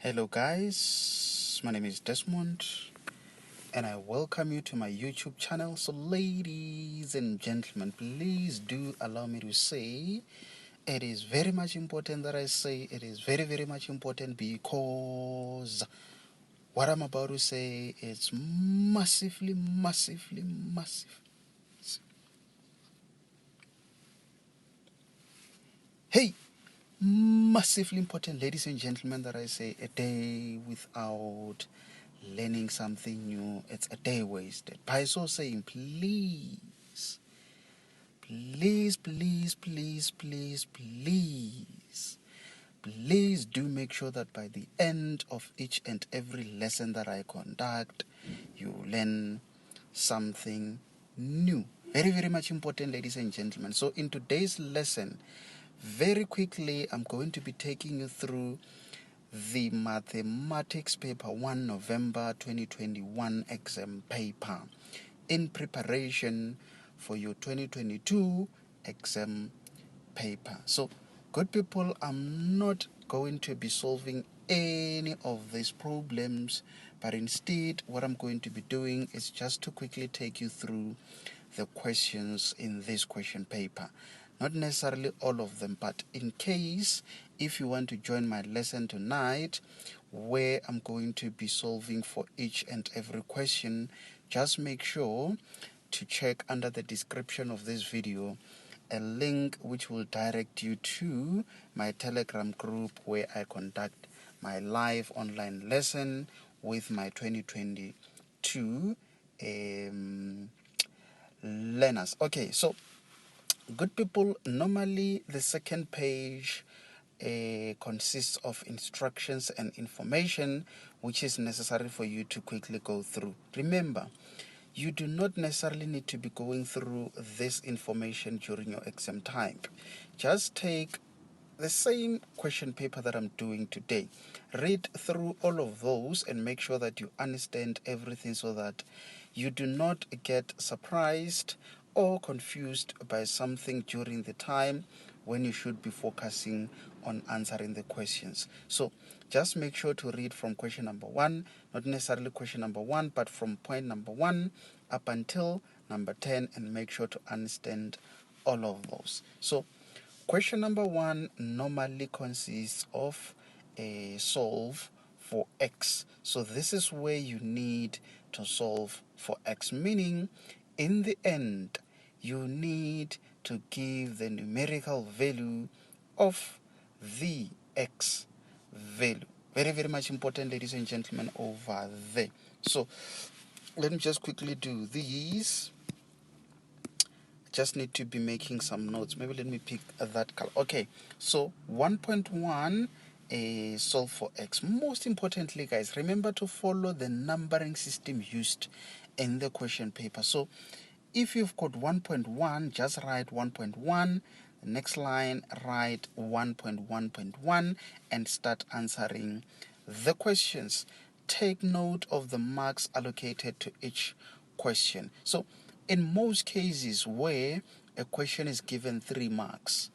Hello guys, my name is Desmond and I welcome you to my YouTube channel. So ladies and gentlemen, please do allow me to say it is very much important that I say it is very much important because what I'm about to say is massive. Hey, massively important, ladies and gentlemen, that I say a day without learning something new, it's a day wasted. By so saying, please do make sure that by the end of each and every lesson that I conduct, you learn something new. Very much important, ladies and gentlemen. So in today's lesson, very quickly, I'm going to be taking you through the Mathematics Paper 1 November 2021 exam paper in preparation for your 2022 exam paper. So, good people, I'm not going to be solving any of these problems, but instead what I'm going to be doing is just to quickly take you through the questions in this question paper. Not necessarily all of them, but in case if you want to join my lesson tonight where I'm going to be solving for each and every question, just make sure to check under the description of this video a link which will direct you to my Telegram group where I conduct my live online lesson with my 2022 learners. Okay, so good people, normally the second page consists of instructions and information which is necessary for you to quickly go through. Remember, you do not necessarily need to be going through this information during your exam time. Just take the same question paper that I'm doing today. Read through all of those and make sure that you understand everything so that you do not get surprised or confused by something during the time when you should be focusing on answering the questions. So just make sure to read from question number 1, not necessarily question number 1, but from point number 1 up until number 10, and make sure to understand all of those. So question number 1 normally consists of a solve for x. So this is where you need to solve for x, meaning in the end you need to give the numerical value of the x value. Very much important, ladies and gentlemen, over there. So let me just quickly do these. Just need to be making some notes. Maybe let me pick that color. Okay, so 1.1 solve for x. Most importantly, guys, remember to follow the numbering system used in the question paper. So if you've got 1.1, just write 1.1. The next line, write 1.1.1 and start answering the questions. Take note of the marks allocated to each question. So in most cases where a question is given 3 marks,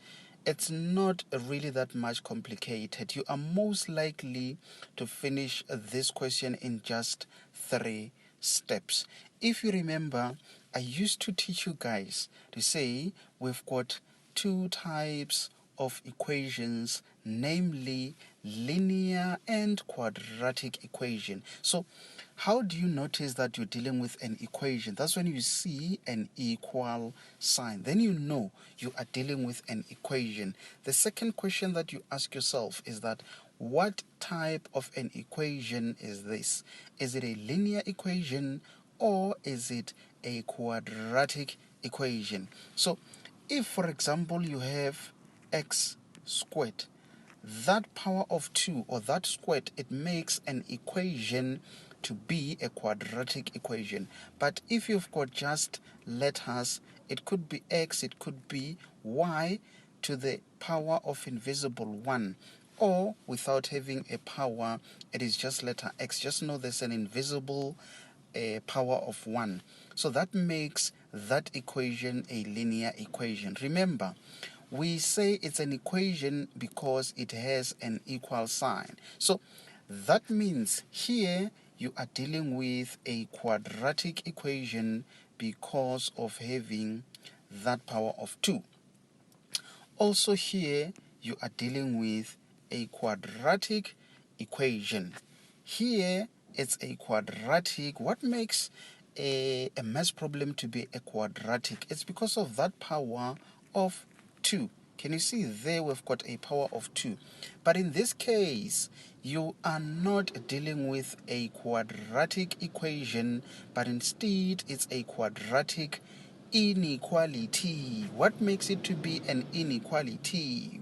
it's not really that much complicated. You are most likely to finish this question in just 3 steps. If you remember, I used to teach you guys to say we've got 2 types of equations, namely linear and quadratic equation. So how do you notice that you're dealing with an equation? That's when you see an equal sign. Then you know you are dealing with an equation. The second question that you ask yourself is that what type of an equation is this? Is it a linear equation or is it a quadratic equation? So if, for example, you have x squared, that power of 2 or that squared, it makes an equation to be a quadratic equation. But if you've got just letters, it could be x, it could be y to the power of invisible 1, or without having a power, it is just letter x. Just know there's an invisible power of 1. So that makes that equation a linear equation. Remember, we say it's an equation because it has an equal sign. So That means here you are dealing with a quadratic equation because of having that power of 2. Also here you are dealing with a quadratic equation. Here it's a quadratic. What makes a math problem to be a quadratic? It's because of that power of 2. Can you see there we've got a power of 2? But in this case, you are not dealing with a quadratic equation, but instead it's a quadratic inequality. What makes it to be an inequality?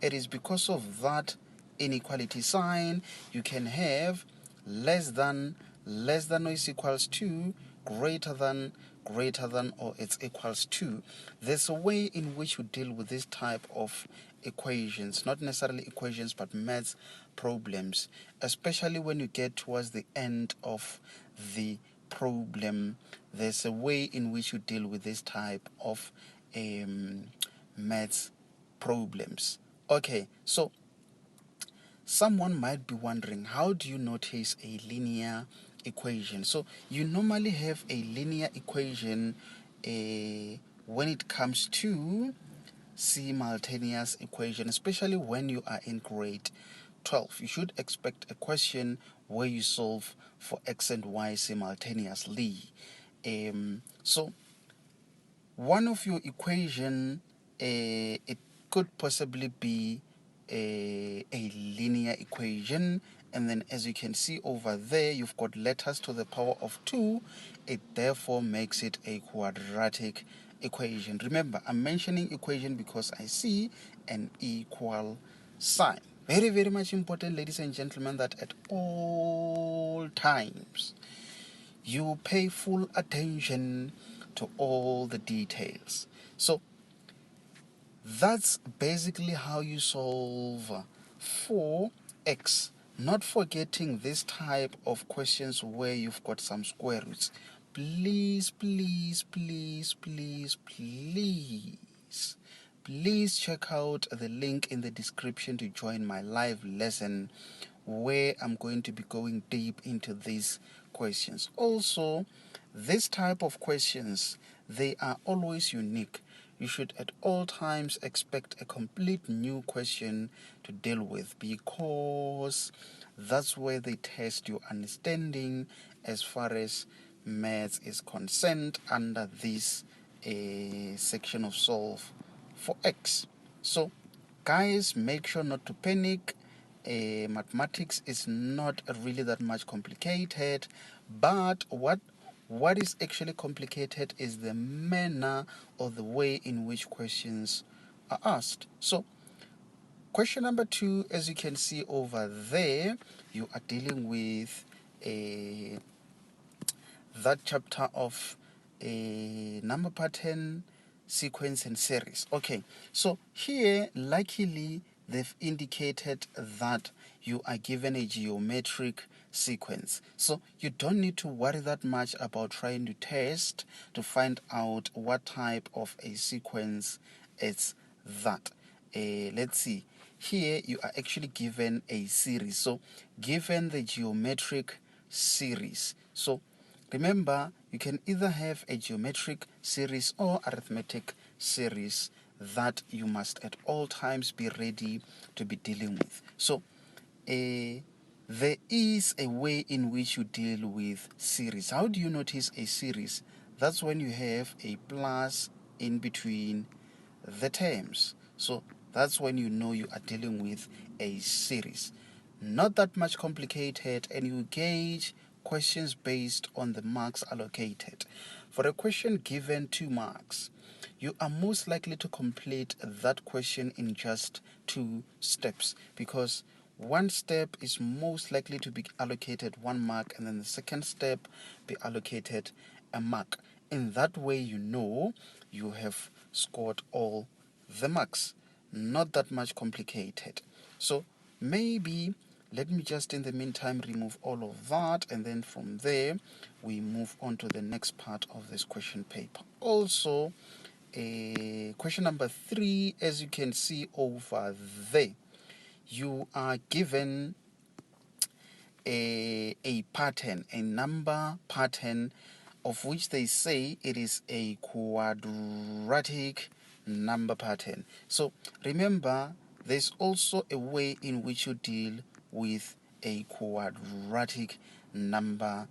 It is because of that inequality sign. You can have less than or is equals to, greater than or it's equals to. There's a way in which you deal with this type of equations, not necessarily equations but maths problems, especially when you get towards the end of the problem. There's a way in which you deal with this type of maths problems. Okay, so someone might be wondering, how do you notice a linear equation? So you normally have a linear equation when it comes to simultaneous equation, especially when you are in grade 12. You should expect a question where you solve for x and y simultaneously. So one of your equation, it could possibly be a linear equation, and then as you can see over there, you've got letters to the power of 2. It therefore makes it a quadratic equation. Remember, I'm mentioning equation because I see an equal sign. Very, very much important, ladies and gentlemen, that at all times you pay full attention to all the details. So that's basically how you solve for x. Not forgetting this type of questions where you've got some square roots. Please, please, please, please, please, please check out the link in the description to join my live lesson where I'm going to be going deep into these questions. Also, this type of questions, they are always unique. You should at all times expect a complete new question to deal with, because that's where they test your understanding as far as maths is concerned under this section of solve for x. So guys, make sure not to panic. Mathematics is not really that much complicated, but what is actually complicated is the manner or the way in which questions are asked. So question number 2, as you can see over there, you are dealing with that chapter of a number pattern, sequence and series. Okay, so here luckily they've indicated that you are given a geometric sequence, so you don't need to worry that much about trying to test to find out what type of a sequence it's that. Let's see, here you are actually given a series, so given the geometric series, so remember, you can either have a geometric series or arithmetic series that you must at all times be ready to be dealing with. So, there is a way in which you deal with series. How do you notice a series? That's when you have a plus in between the terms. So, that's when you know you are dealing with a series. Not that much complicated, and you gauge questions based on the marks allocated. For a question given 2 marks, you are most likely to complete that question in just 2 steps, because one step is most likely to be allocated 1 mark, and then the second step be allocated a mark. In that way, you know you have scored all the marks. Not that much complicated. So maybe let me just in the meantime remove all of that, and then from there we move on to the next part of this question paper. Also, question number 3, as you can see over there, you are given a pattern, a number pattern, of which they say it is a quadratic number pattern. So remember, there's also a way in which you deal with a quadratic number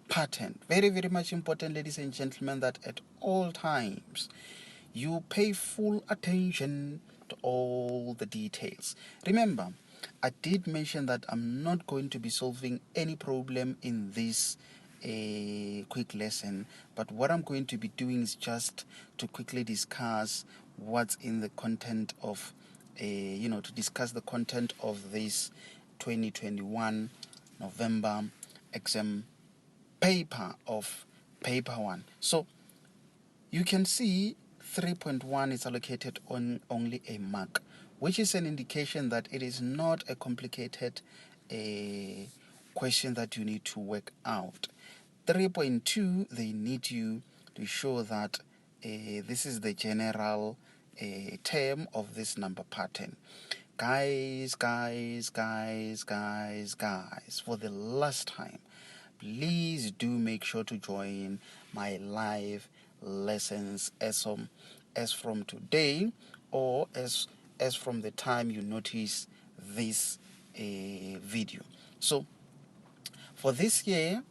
pattern. Very, very much important, ladies and gentlemen, that at all times you pay full attention to all the details. Remember, I did mention that I'm not going to be solving any problem in this quick lesson, but what I'm going to be doing is just to quickly discuss what's in the content of to discuss the content of this 2021 November exam paper of paper 1. So you can see 3.1 is allocated on only a mark, which is an indication that it is not a complicated question that you need to work out. 3.2, they need you to show that this is the general term of this number pattern. Guys, for the last time, please do make sure to join my live lessons as from today, or as from the time you notice this video. So for this year,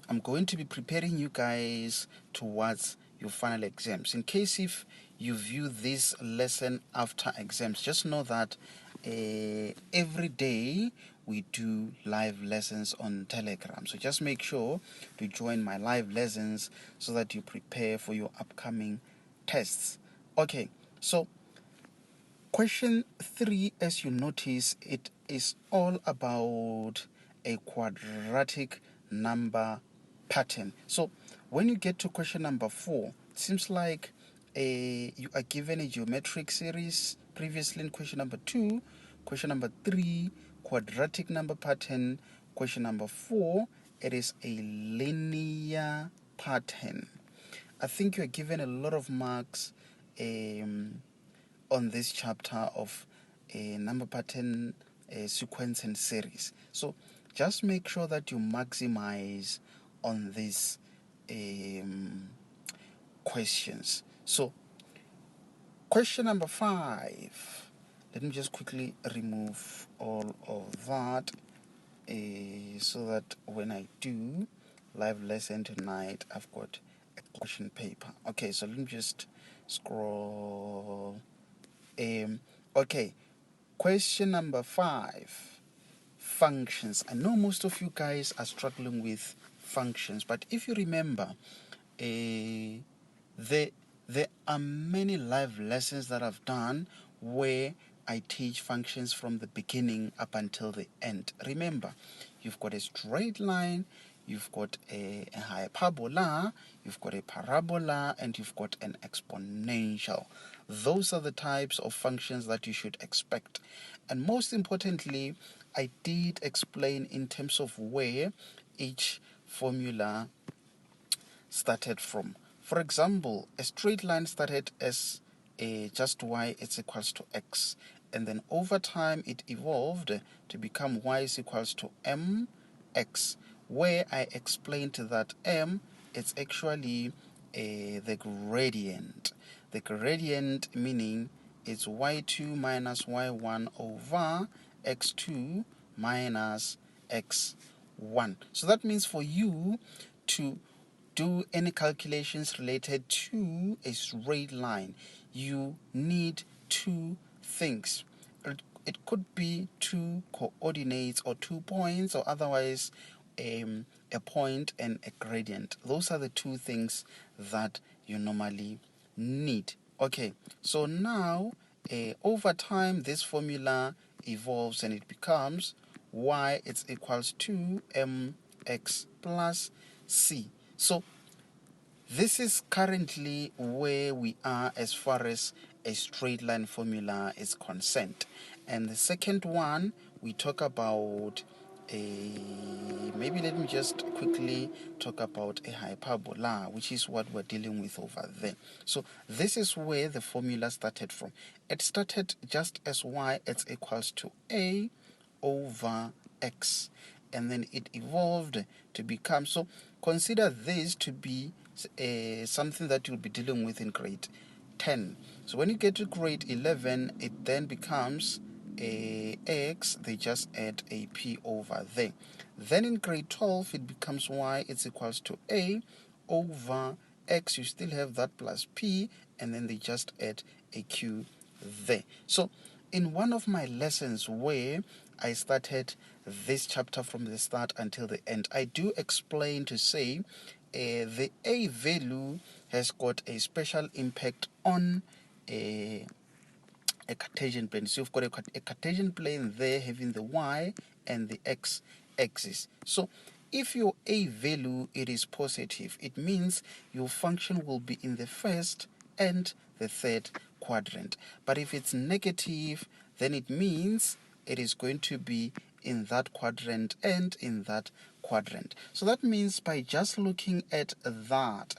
I'm going to be preparing you guys towards your final exams. In case if you view this lesson after exams, just know that every day we do live lessons on Telegram. So just make sure to join my live lessons so that you prepare for your upcoming tests. Okay, so question 3, as you notice, it is all about a quadratic number pattern. So when you get to question number 4, it seems like you are given a geometric series previously in question number 2, question number 3, quadratic number pattern, question number 4, it is a linear pattern. I think you are given a lot of marks on this chapter of a number pattern sequence and series. So just make sure that you maximize on these questions. So question number 5, let me just quickly remove all of that so that when I do live lesson tonight, I've got a question paper. Okay, so let me just scroll. Okay, question number 5, functions. I know most of you guys are struggling with functions, but if you remember, there are many live lessons that I've done where I teach functions from the beginning up until the end. Remember, you've got a straight line, you've got a hyperbola, you've got a parabola, and you've got an exponential. Those are the types of functions that you should expect. And most importantly, I did explain in terms of where each formula started from. For example, a straight line started as just y is equals to x, and then over time it evolved to become y is equals to mx, where I explained that m is actually the gradient. The gradient meaning it's y2 minus y1 over x2 minus x1. So that means for you to do any calculations related to a straight line, you need 2 things. It could be 2 coordinates or 2 points, or otherwise a point and a gradient. Those are the 2 things that you normally need. Okay, so now over time this formula evolves and it becomes y is equals to mx plus c. So this is currently where we are as far as a straight line formula is concerned. And the second one, we talk about maybe let me just quickly talk about a hyperbola, which is what we're dealing with over there. So this is where the formula started from. It started just as y is equals to a over x. and then it evolved to become. So consider this to be something that you'll be dealing with in grade 10. So when you get to grade 11, it then becomes a x, they just add a p over there. Then in grade 12, it becomes y, it's equals to a over x, you still have that plus p, and then they just add a q there. So in one of my lessons where I started this chapter from the start until the end, I do explain to say the a value has got a special impact on a Cartesian plane. So you've got a Cartesian plane there having the y and the x axis. So if your a value it is positive, it means your function will be in the first and the third quadrant. But if it's negative, then it means it is going to be in that quadrant and in that quadrant. So that means by just looking at that,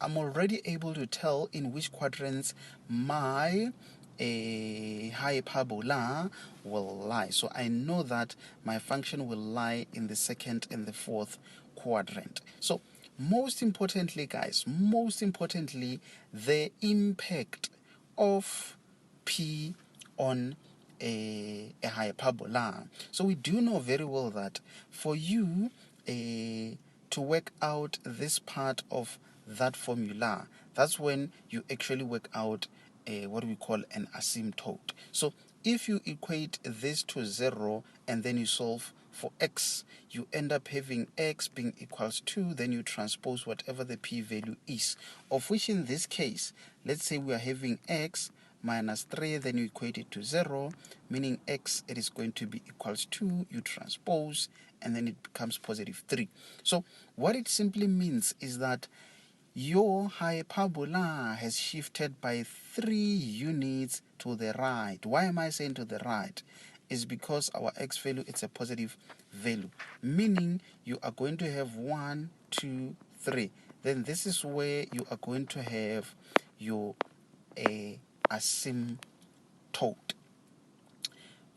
I'm already able to tell in which quadrants my hyperbola will lie. So I know that my function will lie in the second and the fourth quadrant. So most importantly, guys, the impact of P on a hyperbola. So we do know very well that for you to work out this part of that formula, that's when you actually work out what we call an asymptote. So if you equate this to 0 and then you solve for x, you end up having x being equals to, then you transpose whatever the p value is, of which in this case, let's say we are having x minus 3, then you equate it to 0, meaning x, it is going to be equals to, you transpose, and then it becomes positive 3. So what it simply means is that your hyperbola has shifted by 3 units to the right. Why am I saying to the right? Is because our x value, it's a positive value, meaning you are going to have 1, 2, 3. Then this is where you are going to have your asymptote.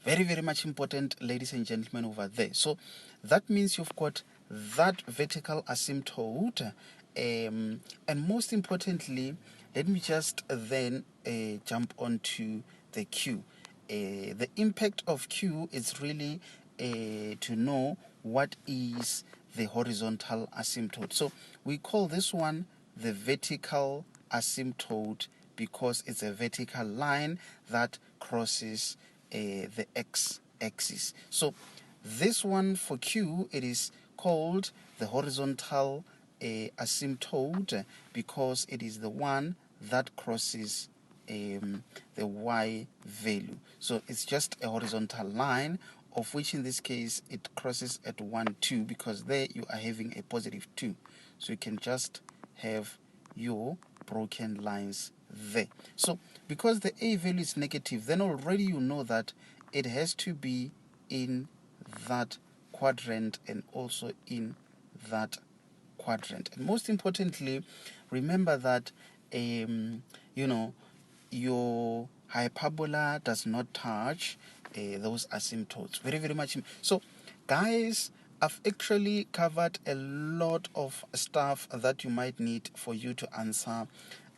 Very, very much important, ladies and gentlemen, over there. So that means you've got that vertical asymptote. And most importantly, let me just then jump onto the Q. The impact of Q is really to know what is the horizontal asymptote. So we call this one the vertical asymptote because it's a vertical line that crosses the x-axis. So this one for Q, it is called the horizontal asymptote because it is the one that crosses the y value. So it's just a horizontal line, of which in this case it crosses at 1, 2, because there you are having a positive 2. So you can just have your broken lines there. So because the a value is negative, then already you know that it has to be in that quadrant and also in that quadrant. And most importantly, remember that your hyperbola does not touch those asymptotes. Very, very much. So guys, I've actually covered a lot of stuff that you might need for you to answer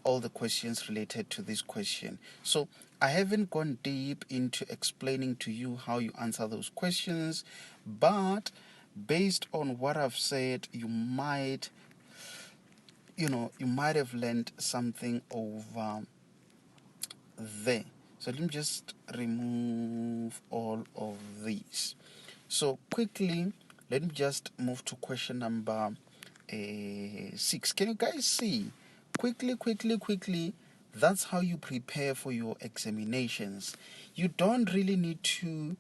all the questions related to this question. So I haven't gone deep into explaining to you how you answer those questions, but based on what I've said, you might have learned something over there. So let me just remove all of these. So quickly, let me just move to question number 6. Can you guys see? Quickly, that's how you prepare for your examinations. You don't really need to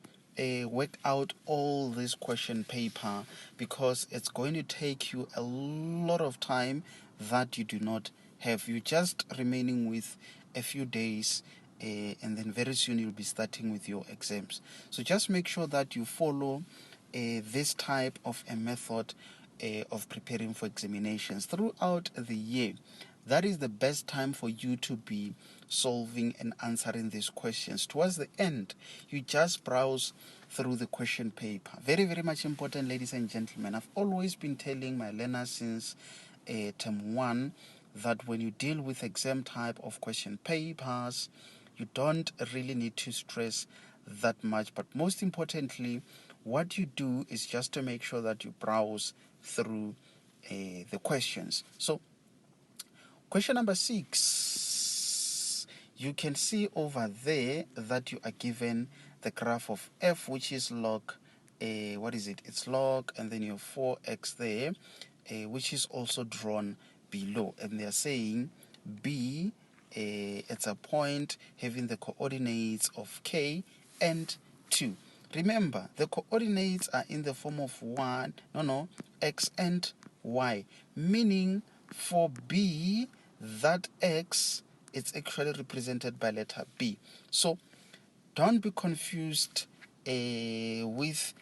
work out all this question paper because it's going to take you a lot of time that you do not have. You're just remaining with a few days and then very soon you'll be starting with your exams. So just make sure that you follow this type of a method of preparing for examinations throughout the year. that is the best time for you to be solving and answering these questions. Towards the end, you just browse through the question paper. Very, very much important, ladies and gentlemen. I've always been telling my learners since term 1 that when you deal with exam type of question papers, you don't really need to stress that much. But most importantly, what you do is just to make sure that you browse through the questions. So question number 6, you can see over there that you are given the graph of f, which is log, what is it? It's log, and then you have 4x there, which is also drawn below. And they are saying B, it's a point having the coordinates of k and 2. Remember, the coordinates are in the form of x and y, meaning for B, that x is actually represented by letter B. So don't be confused with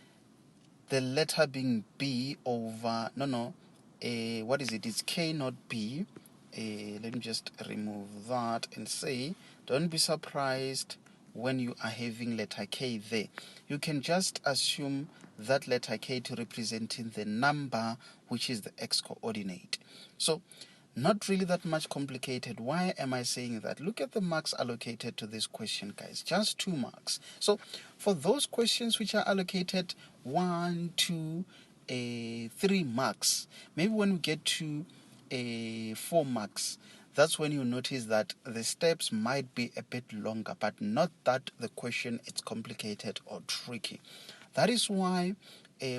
the letter being B over, what is it? It's K, not B. Let me just remove that and say, don't be surprised when you are having letter K there. You can just assume that letter K to representing the number, which is the x coordinate. So not really that much complicated. Why am I saying that? Look at the marks allocated to this question, guys. Just 2 marks. So for those questions which are allocated 1, 2, 3 marks, maybe when we get to 4 marks, that's when you notice that the steps might be a bit longer, but not that the question is complicated or tricky. That is why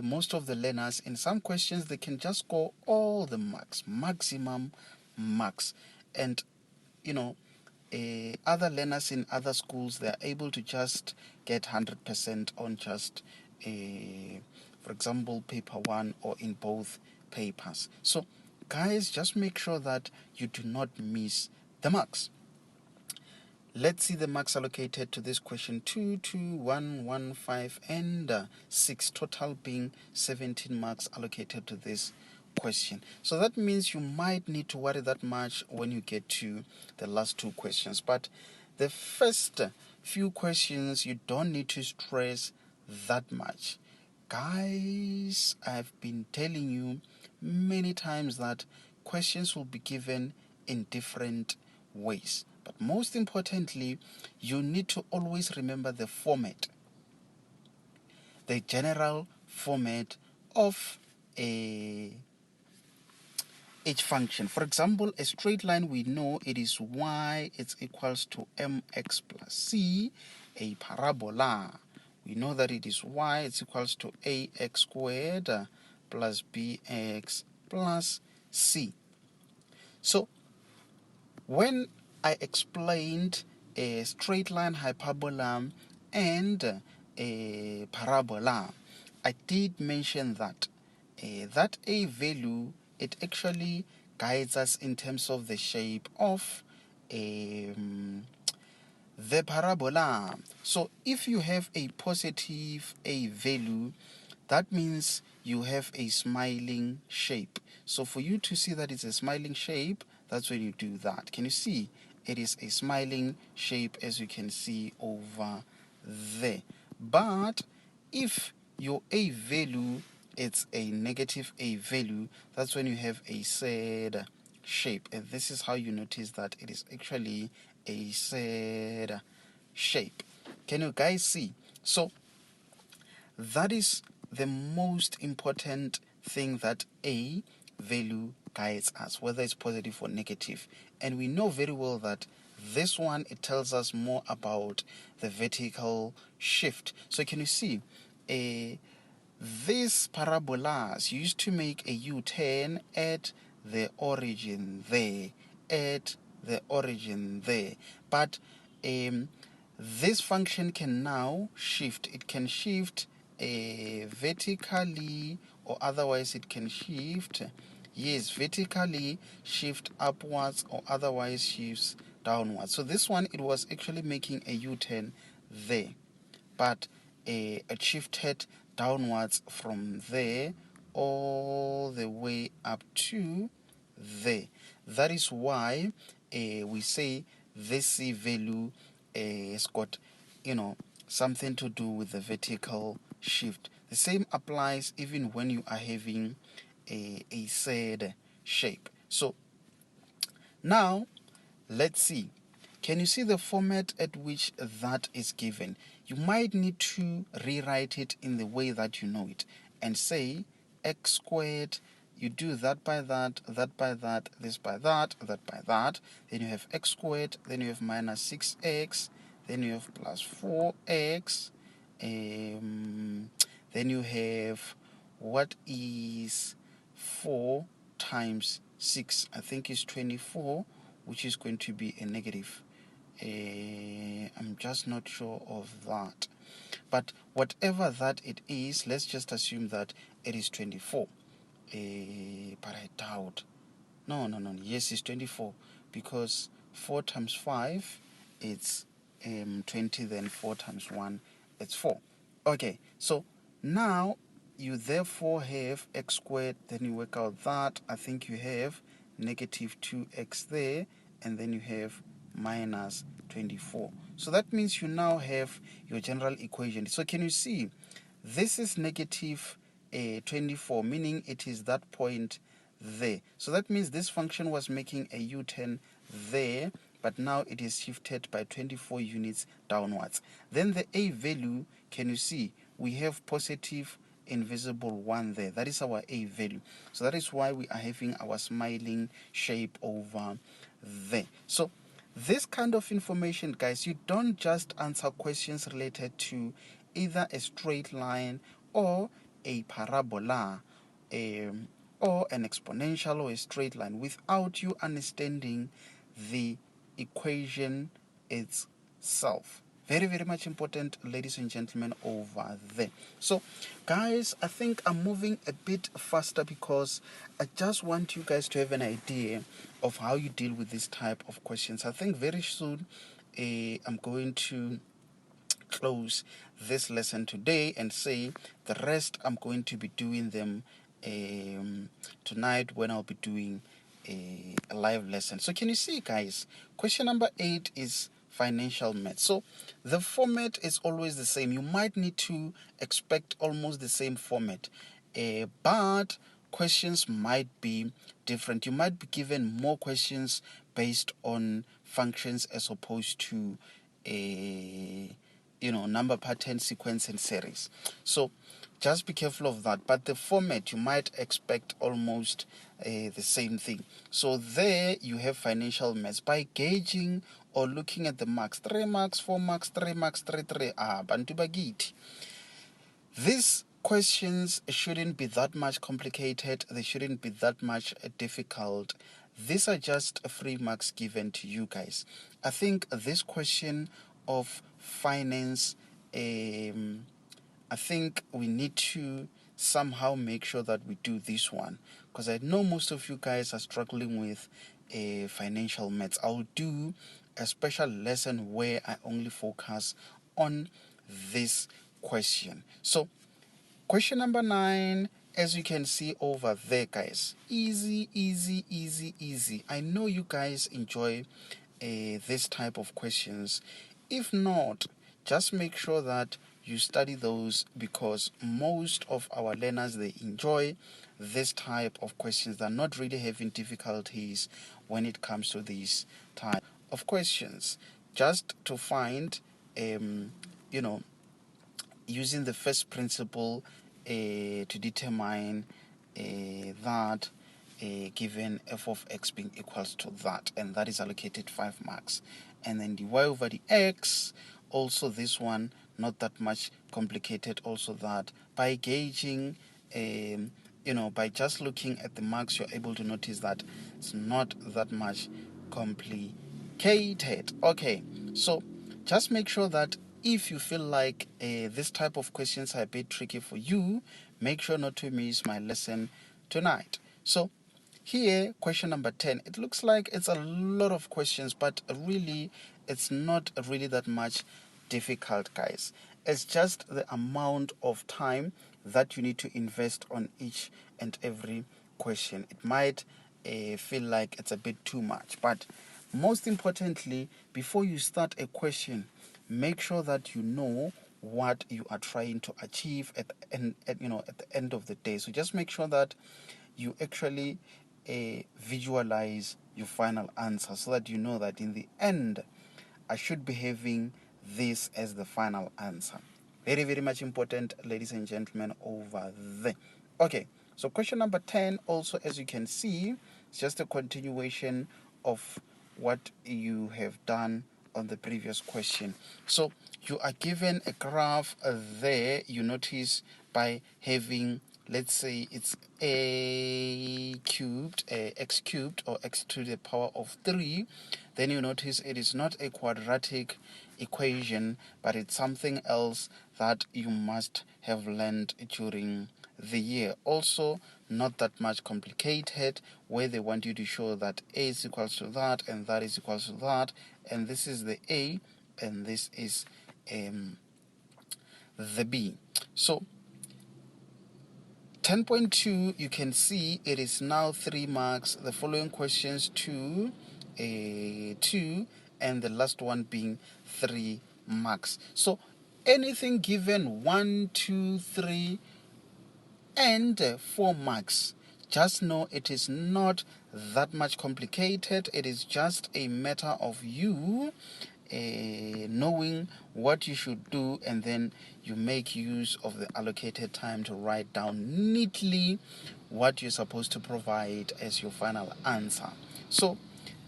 most of the learners, in some questions, they can just score all the marks, maximum marks. And, other learners in other schools, they are able to just get 100% on just, for example, paper 1 or in both papers. So, guys, just make sure that you do not miss the marks. Let's see the marks allocated to this question. 2, 2, 1, 1, 5, and 6, total being 17 marks allocated to this question. So that means you might need to worry that much when you get to the last 2 questions. But the first few questions, you don't need to stress that much. Guys, I've been telling you many times that questions will be given in different ways. But most importantly, you need to always remember the format, the general format of each function. For example, a straight line, we know it is y, it's equals to mx plus c. A parabola, we know that it is y, it's equals to ax squared plus bx plus c. So when I explained a straight line, hyperbola, and a parabola, I did mention that that a value, it actually guides us in terms of the shape of the parabola. So if you have a positive a value, that means you have a smiling shape. So for you to see that it's a smiling shape, that's when you do that. Can you see? It is a smiling shape, as you can see over there. But if your a value, it's a negative a value, that's when you have a sad shape. And this is how you notice that it is actually a sad shape. Can you guys see? So that is the most important thing, that a value guides us, whether it's positive or negative. And we know very well that this one, it tells us more about the vertical shift. So can you see, these parabolas used to make a U-turn at the origin there, but this function can now shift. It can shift vertically, or otherwise it can shift, vertically, shift upwards, or otherwise shifts downwards. So this one, it was actually making a U-turn there, but it shifted downwards from there all the way up to there. that is why we say this C value has got, something to do with the vertical shift. The same applies even when you are having a said shape. So now let's see. Can you see the format at which that is given? You might need to rewrite it in the way that you know it and say x squared. You do that by that, that by that, this by that, that by that. Then you have x squared, then you have minus 6x, then you have plus 4x. Then you have what is 4 times 6? I think is 24, which is going to be a negative. I'm just not sure of that. But whatever that it is, let's just assume that it is 24. But I doubt. No. Yes, it's 24 because 4 times 5, it's 20. Then 4 times 1, it's 4. Okay, so now you therefore have x squared. Then you work out that. I think you have negative 2x there. And then you have minus 24. So that means you now have your general equation. So can you see? This is negative 24, meaning it is that point there. So that means this function was making a U-turn there, but now it is shifted by 24 units downwards. Then the a value, can you see? We have positive invisible 1 there. That is our a value. So that is why we are having our smiling shape over there. So this kind of information, guys, you don't just answer questions related to either a straight line or a parabola or an exponential or a straight line without you understanding the equation itself. Very, very much important, ladies and gentlemen, over there. So, guys, I think I'm moving a bit faster because I just want you guys to have an idea of how you deal with this type of questions. I think very soon I'm going to close this lesson today and say the rest I'm going to be doing them tonight when I'll be doing a live lesson. So can you see, guys, question number 8 is financial math. So the format is always the same. You might need to expect almost the same format, but questions might be different. You might be given more questions based on functions as opposed to number pattern, sequence, and series. So just be careful of that. But the format, you might expect almost the same thing. So there you have financial maths. By gauging or looking at the marks, 3 marks, 4 marks, 3 marks, 3, bantu bagiti. These questions shouldn't be that much complicated. They shouldn't be that much difficult. These are just 3 marks given to you guys. I think this question of finance, I think we need to somehow make sure that we do this one, because I know most of you guys are struggling with financial maths. I'll do a special lesson where I only focus on this question. So question number 9, as you can see over there, guys, easy. I know you guys enjoy this type of questions. If not, just make sure that you study those, because most of our learners, they enjoy this type of questions. They're not really having difficulties when it comes to this type of questions. Just to find, using the first principle to determine that given f of x being equals to that, and that is allocated 5 marks. And then dy over the x, also this one, not that much complicated, also that. By gauging, by just looking at the marks, you're able to notice that it's not that much complicated. Okay, so just make sure that if you feel like this type of questions are a bit tricky for you, make sure not to miss my lesson tonight. So here, question number 10. It looks like it's a lot of questions, but really, it's not really that much difficult, guys. It's just the amount of time that you need to invest on each and every question. It might feel like it's a bit too much. But most importantly, before you start a question, make sure that you know what you are trying to achieve at the end, at the end of the day. So just make sure that you actually visualize your final answer, so that you know that in the end I should be having this as the final answer. Very, very much important, ladies and gentlemen, over there. Okay, so question number 10 also, as you can see, it's just a continuation of what you have done on the previous question. So you are given a graph there, you notice, by having, let's say it's a cubed, x cubed, or x to the power of 3. Then you notice it is not a quadratic equation, but it's something else that you must have learned during the year. Also, not that much complicated, where they want you to show that a is equals to that and that is equals to that, and this is the a and this is the b. So 10.2, you can see it is now 3 marks. The following questions 2, and the last one being 3 marks. So anything given 1, 2, 3, and 4 marks, just know it is not that much complicated. It is just a matter of you knowing what you should do, and then you make use of the allocated time to write down neatly what you're supposed to provide as your final answer. So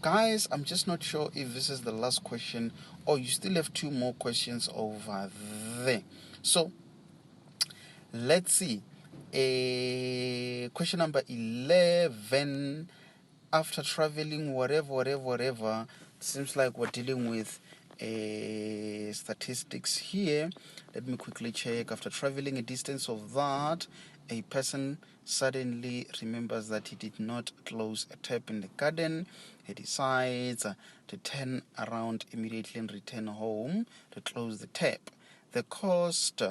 guys, I'm just not sure if this is the last question or you still have 2 more questions over there. So let's see. Question number 11. After traveling whatever, it seems like we're dealing with statistics here. Let me quickly check. After traveling a distance of that, a person suddenly remembers that he did not close a tap in the garden. He decides to turn around immediately and return home to close the tap. The cost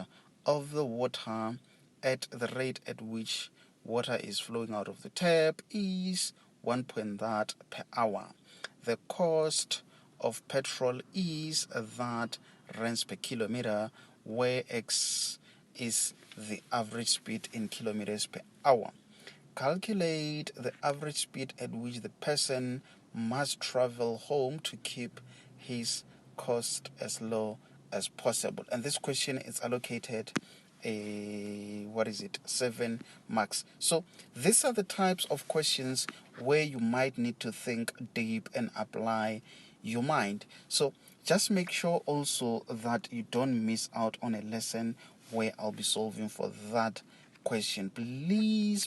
of the water at the rate at which water is flowing out of the tap is 1 point that per hour. The cost of petrol is that rands per kilometer, where x is the average speed in kilometers per hour. Calculate the average speed at which the person must travel home to keep his cost as low as possible. And this question is allocated 7 marks. So these are the types of questions where you might need to think deep and apply your mind. So just make sure also that you don't miss out on a lesson where I'll be solving for that question. Please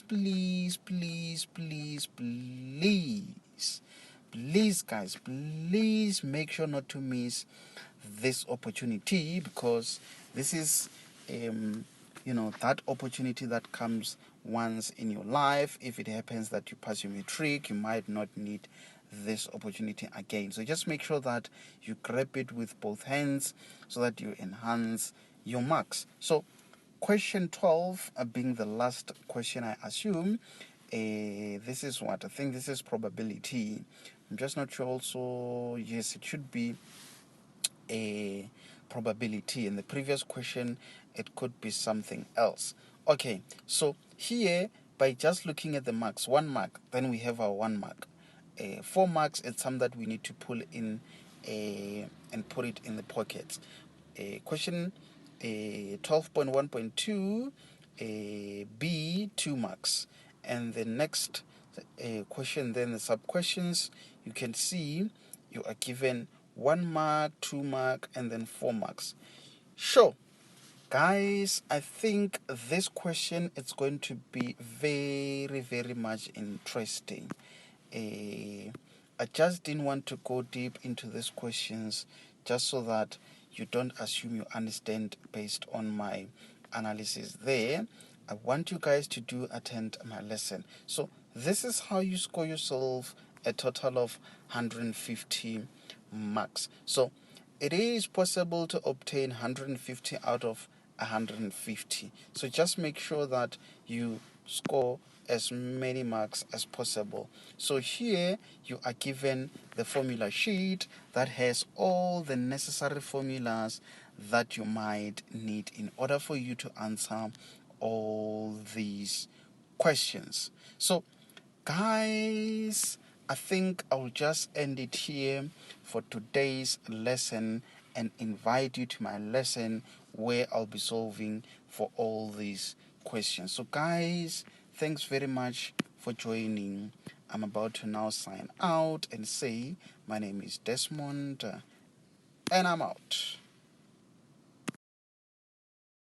guys, please make sure not to miss this opportunity, because this is that opportunity that comes once in your life. If it happens that you pass your matric, you might not need this opportunity again. So just make sure that you grab it with both hands so that you enhance your marks. So question 12 being the last question, I assume. This is what I think. This is probability. I'm just not sure also. Yes, it should be a probability. In the previous question, it could be something else. Okay, so here, by just looking at the marks, 1 mark, then we have our 1 mark. 4 marks, it's something that we need to pull in and put it in the pockets. Question 12.1.2, B, 2 marks. And the next question, then the sub-questions, you can see you are given 1 mark, 2 mark, and then 4 marks. Sure. Guys, I think this question is going to be very, very much interesting. I just didn't want to go deep into these questions just so that you don't assume you understand based on my analysis there. I want you guys to do attend my lesson. So this is how you score yourself a total of 150 marks. So it is possible to obtain 150 out of 150. So just make sure that you score as many marks as possible. So here you are given the formula sheet that has all the necessary formulas that you might need in order for you to answer all these questions. So guys, I think I'll just end it here for today's lesson and invite you to my lesson where I'll be solving for all these questions. So guys, thanks very much for joining. I'm about to now sign out and say my name is Desmond and I'm out.